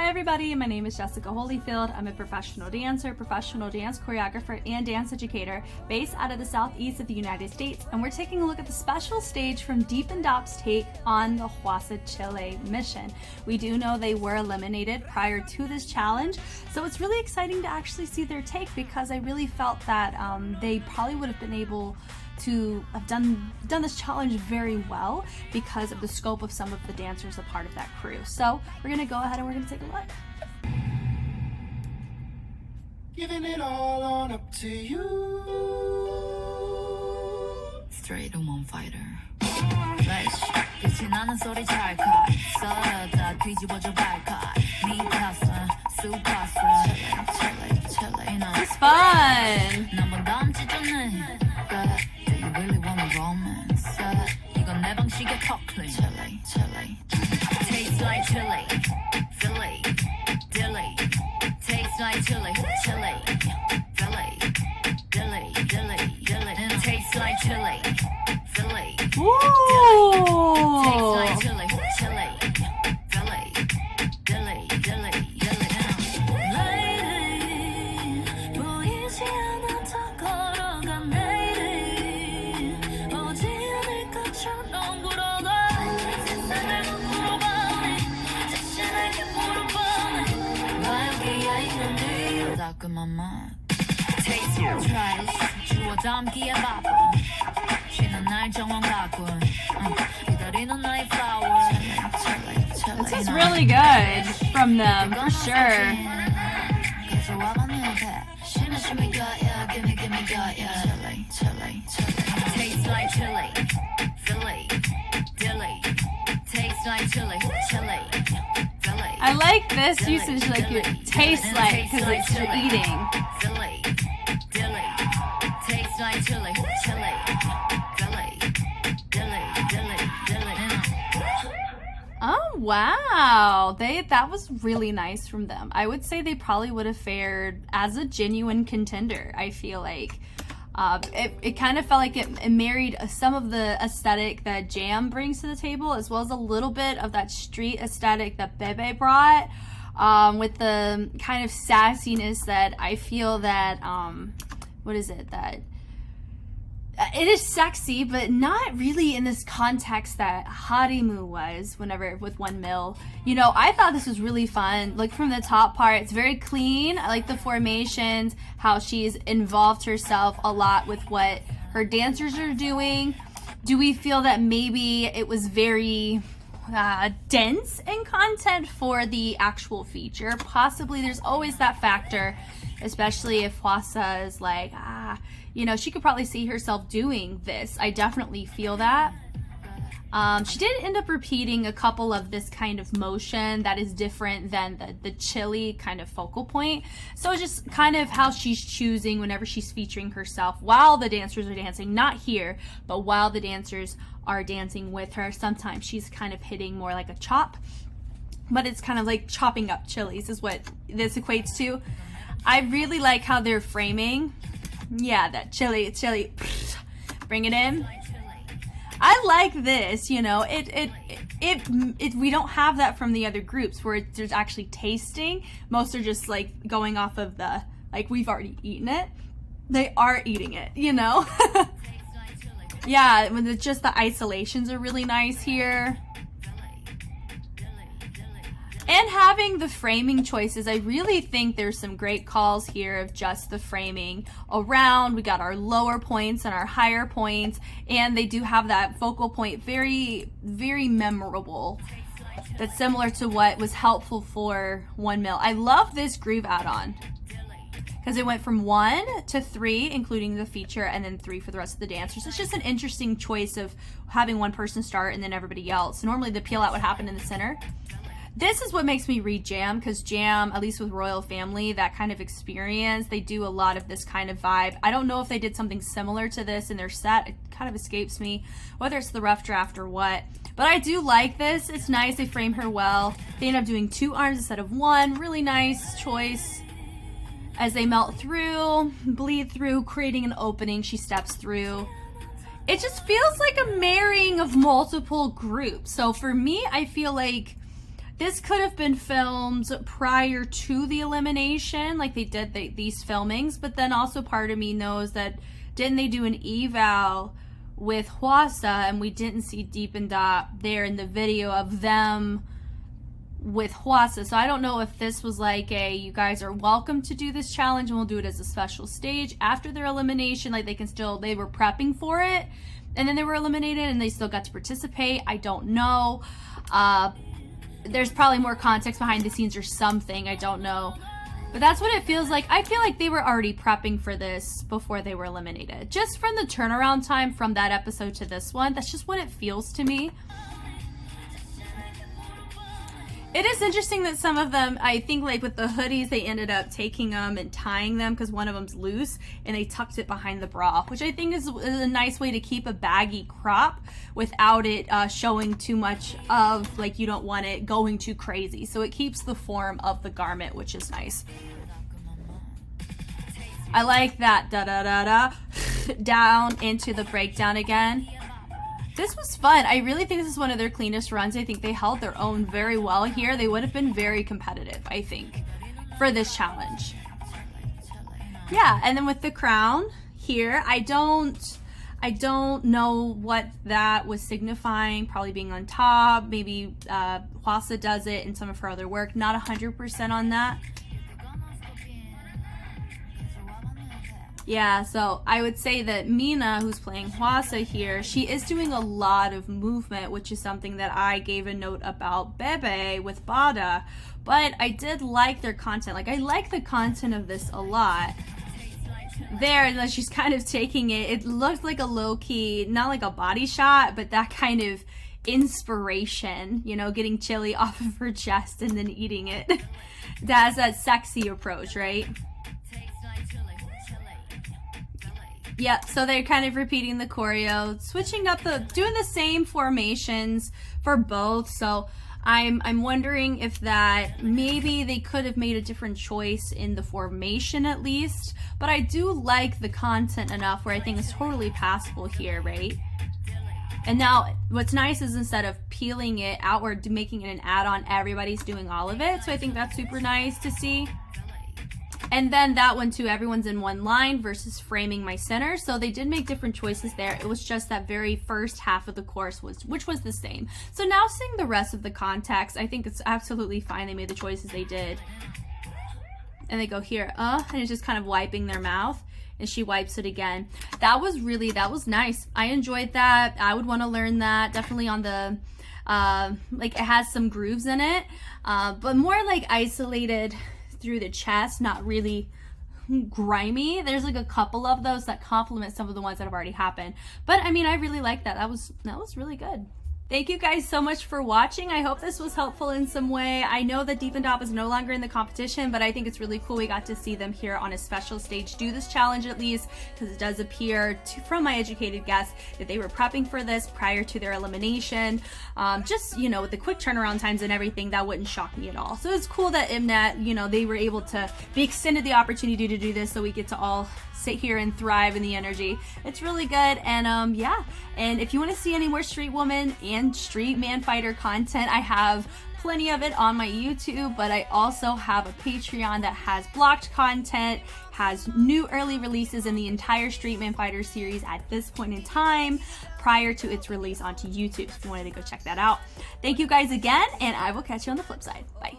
everybody, my name is Jessica Holyfield. I'm a professional dancer, professional dance choreographer, and dance educator based out of the southeast of the United States, and we're taking a look at the special stage from DEEPNDAP's take on the Hwasa Chile mission. We do know they were eliminated prior to this challenge, so it's really exciting to actually see their take because I really felt that they probably would have been able to have done this challenge very well because of the scope of some of the dancers a part of that crew. So we're gonna go ahead and we're gonna take a look. Giving it all on up to you. Straight on fighter. Flash. 빛이 나는 소리 찰칵. 썰어다 뒤집어져 발칵. 미쳤어. 스우파2. Chile. It's fun. 한번 던지줬네. Do you really want a romance? 이건 내 방식의 턱클린. Chile. Tastes like chili. Philly. Dilly. Tastes like chili. Philly. Dilly. And tastes like chili. Philly. Ooh. Tastes like chili. Philly. Dilly. Lady, 보이지 않았던 걸어가 내일이 오지 않을 것처럼 굴어가 세상을 물어보네 자신에게 물어보네 나 여기에 있는데 따끔한 맛 Taste your trash 주워 담기에 바빠 쉬는 날 정원 가꾼 기다리는 나의 flower This is really good from them, for sure. Tastes like chili, Philly, Dilly. Tastes like chili, Philly. I like this usage, like it tastes like, because it's you're eating. Philly, Dilly. Tastes like chili, Philly. Oh wow, that was really nice from them. I would say they probably would have fared as a genuine contender. I feel like it kind of felt like it married some of the aesthetic that Jam brings to the table, as well as a little bit of that street aesthetic that Bebe brought, with the kind of sassiness that I feel that it is sexy, but not really in this context that Harimu was whenever with 1 mil. You know, I thought this was really fun. Like from the top part, it's very clean. I like the formations, how she's involved herself a lot with what her dancers are doing. Do we feel that maybe it was very dense in content for the actual feature? Possibly. There's always that factor, especially if Hwasa is like, you know, she could probably see herself doing this. I definitely feel that. She did end up repeating a couple of this kind of motion that is different than the chili kind of focal point. So just kind of how she's choosing whenever she's featuring herself while the dancers are dancing, not here, but while the dancers are dancing with her. Sometimes she's kind of hitting more like a chop, but it's kind of like chopping up chilies is what this equates to. I really like how they're framing. Yeah, that chili, bring it in. I like this, you know, we don't have that from the other groups where there's actually tasting. Most are just like going off of the, like, we've already eaten it. They are eating it, you know? Yeah, just the isolations are really nice here. And having the framing choices, I really think there's some great calls here of just the framing around. We got our lower points and our higher points, and they do have that focal point very, very memorable. That's similar to what was helpful for 1 mil. I love this groove add-on because it went from 1 to 3, including the feature, and then 3 for the rest of the dancers. It's just an interesting choice of having one person start and then everybody else. Normally the peel out would happen in the center. This is what makes me read Jam, because Jam, at least with Royal Family, that kind of experience, they do a lot of this kind of vibe. I don't know if they did something similar to this in their set. It kind of escapes me, whether it's the rough draft or what. But I do like this. It's nice. They frame her well. They end up doing 2 arms instead of 1. Really nice choice. As they melt through, bleed through, creating an opening, she steps through. It just feels like a marrying of multiple groups. So for me, I feel like this could have been filmed prior to the elimination, like they did these filmings, but then also part of me knows that didn't they do an eval with Hwasa and we didn't see DEEPNDAP there in the video of them with Hwasa. So I don't know if this was like a, you guys are welcome to do this challenge and we'll do it as a special stage after their elimination, like they were prepping for it and then they were eliminated and they still got to participate. I don't know. There's probably more context behind the scenes or something, I don't know. But that's what it feels like. I feel like they were already prepping for this before they were eliminated. Just from the turnaround time from that episode to this one, that's just what it feels to me. It is interesting that some of them, I think like with the hoodies, they ended up taking them and tying them because one of them's loose and they tucked it behind the bra, which I think is a nice way to keep a baggy crop without it showing too much of, like, you don't want it going too crazy. So it keeps the form of the garment, which is nice. I like that da-da-da-da down into the breakdown again. This was fun. I really think this is one of their cleanest runs. I think they held their own very well here. They would have been very competitive, I think, for this challenge. Yeah, and then with the crown here, I don't know what that was signifying. Probably being on top. Maybe Hwasa does it in some of her other work. Not 100% on that. Yeah, so I would say that Mina, who's playing Hwasa here, she is doing a lot of movement, which is something that I gave a note about Bebe with Bada. But I did like their content. Like, I like the content of this a lot. There, and she's kind of taking it. It looked like a low-key, not like a body shot, but that kind of inspiration, you know, getting chili off of her chest and then eating it. That's that sexy approach, right? Yep, so they're kind of repeating the choreo, switching up doing the same formations for both. So I'm wondering if that maybe they could have made a different choice in the formation at least. But I do like the content enough where I think it's totally passable here, right? And now what's nice is instead of peeling it outward, making it an add-on, everybody's doing all of it. So I think that's super nice to see. And then that one too, everyone's in one line versus framing my center. So they did make different choices there. It was just that very first half of the course which was the same. So now seeing the rest of the context, I think it's absolutely fine. They made the choices they did. And they go here, and it's just kind of wiping their mouth. And she wipes it again. That was nice. I enjoyed that. I would want to learn that. Definitely on the, like it has some grooves in it, but more like isolated through the chest, not really grimy. There's like a couple of those that complement some of the ones that have already happened. But I mean, I really like that. That was really good. Thank you guys so much for watching. I hope this was helpful in some way. I know that DEEPNDAP is no longer in the competition, but I think it's really cool we got to see them here on a special stage do this challenge at least, because it does appear from my educated guess that they were prepping for this prior to their elimination. Just, you know, with the quick turnaround times and everything, that wouldn't shock me at all. So it's cool that DEEPNDAP, you know, they were able to be extended the opportunity to do this so we get to all sit here and thrive in the energy. It's really good. And yeah, and if you want to see any more Street Woman and Street Man Fighter content, I have plenty of it on my YouTube, but I also have a Patreon that has blocked content, has new early releases in the entire Street Man Fighter series at this point in time prior to its release onto YouTube, if you wanted to go check that out. Thank you guys again, and I will catch you on the flip side. Bye.